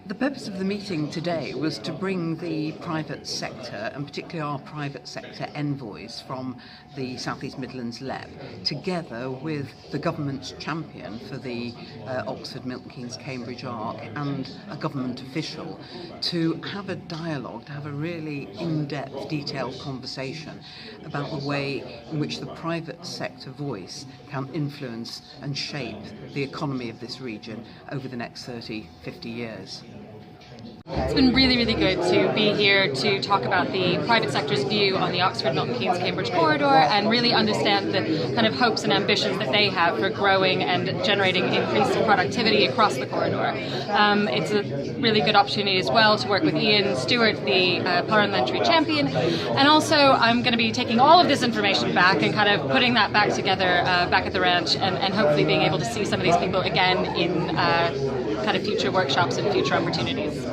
The purpose of the meeting today was to bring the private sector, and particularly our private sector envoys from the South East Midlands LEP, together with the government's champion for the Oxford-Milton Keynes Cambridge Arc and a government official, to have a dialogue, to have a really in-depth, detailed conversation about the way in which the private sector voice can influence and shape the economy of this region over the next 30, 50 years. It's been really, really good to be here to talk about the private sector's view on the Oxford-Milton Keynes Cambridge corridor and really understand the kind of hopes and ambitions that they have for growing and generating increased productivity across the corridor. It's a really good opportunity as well to work with Ian Stewart, the parliamentary champion, and also I'm going to be taking all of this information back and kind of putting that back together back at the ranch and hopefully being able to see some of these people again in kind of future workshops and future opportunities.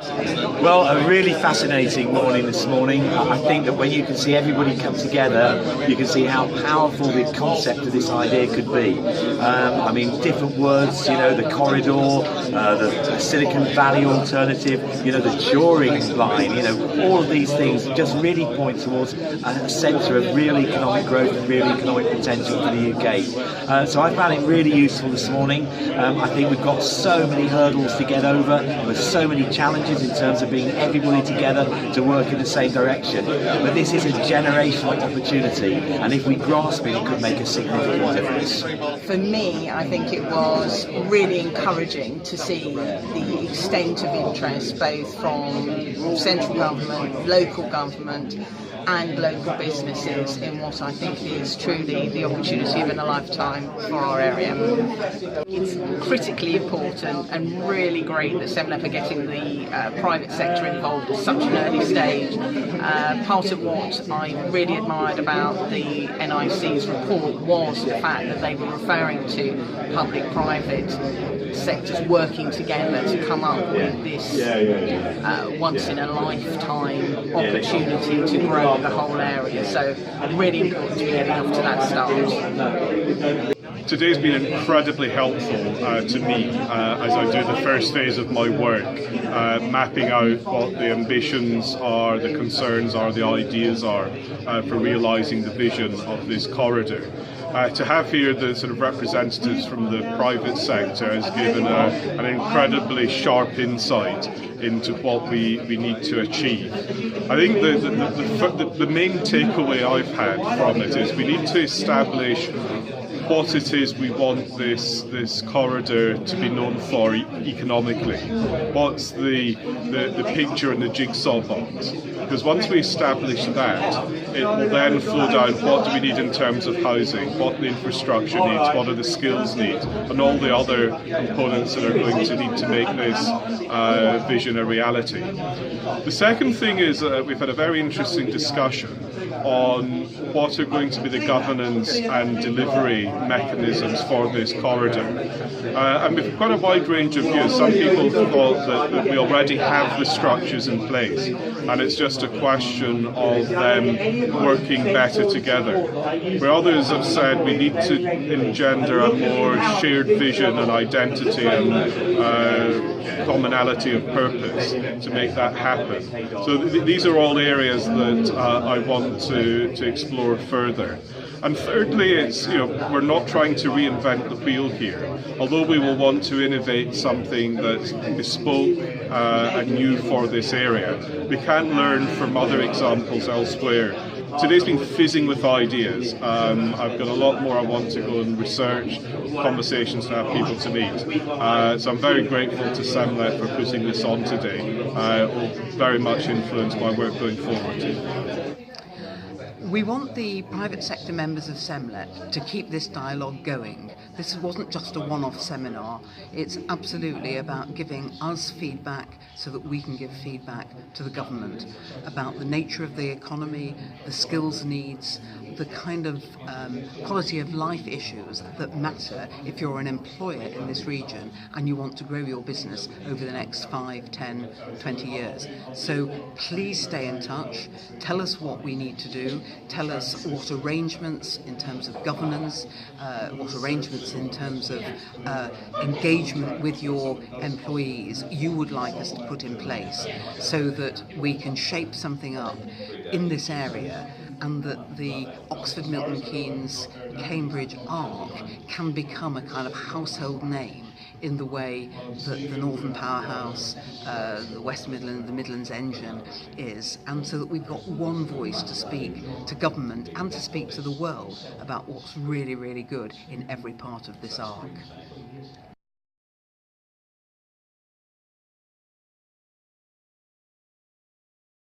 Well, a really fascinating morning this morning. I think that when you can see everybody come together, you can see how powerful the concept of this idea could be. I mean, different words, the corridor, the Silicon Valley alternative, the Turing line, all of these things just really point towards a centre of real economic growth and real economic potential for the UK. So I found it really useful this morning. I think we've got so many hurdles to get over, with so many challenges in terms of bringing everybody together to work in the same direction. But this is a generational opportunity, and if we grasp it, it could make a significant difference. For me, I think it was really encouraging to see the extent of interest both from central government, local government and local businesses in what I think is truly the opportunity of a lifetime for our area. It's critically important and really great that SEMLEP are getting the private sector involved at such an early stage. Part of what I really admired about the NIC's report was the fact that they were referring to public-private sectors working together to come up with this once-in-a-lifetime opportunity to grow the whole area. So really important to be getting off to that start. Today's been incredibly helpful to me as I do the first phase of my work, mapping out what the ambitions are, the concerns are, the ideas are for realising the vision of this corridor. To have here the sort of representatives from the private sector has given an incredibly sharp insight into what we need to achieve. I think the main takeaway I've had from it is we need to establish what it is we want this corridor to be known for economically. What's the picture and the jigsaw box? Because once we establish that, it will then flow down what do we need in terms of housing, what the infrastructure needs, what are the skills needs, and all the other components that are going to need to make this vision a reality. The second thing is we've had a very interesting discussion on what are going to be the governance and delivery mechanisms for this corridor. And we've got a wide range of views. Some people thought that we already have the structures in place and it's just a question of them working better together. Where others have said we need to engender a more shared vision and identity and commonality of purpose to make that happen. So these are all areas that I want to explore further. And thirdly, it's we're not trying to reinvent the wheel here. Although we will want to innovate something that's bespoke and new for this area, we can learn from other examples elsewhere. Today's been fizzing with ideas. I've got a lot more I want to go and research, conversations to have people to meet. So I'm very grateful to SEMLEP for putting this on today. It will very much influence my work going forward. We want the private sector members of SEMLEP to keep this dialogue going. This wasn't just a one-off seminar. It's absolutely about giving us feedback so that we can give feedback to the government about the nature of the economy, the skills needs, the kind of quality of life issues that matter if you're an employer in this region and you want to grow your business over the next 5, 10, 20 years. So please stay in touch. Tell us what we need to do. tell us what arrangements in terms of governance, what arrangements in terms of engagement with your employees you would like us to put in place so that we can shape something up in this area, and that the Oxford-Milton Keynes Cambridge arc can become a kind of household name in the way that the Northern Powerhouse, the West Midlands, the Midlands Engine is, and so that we've got one voice to speak to government and to speak to the world about what's really, really good in every part of this arc.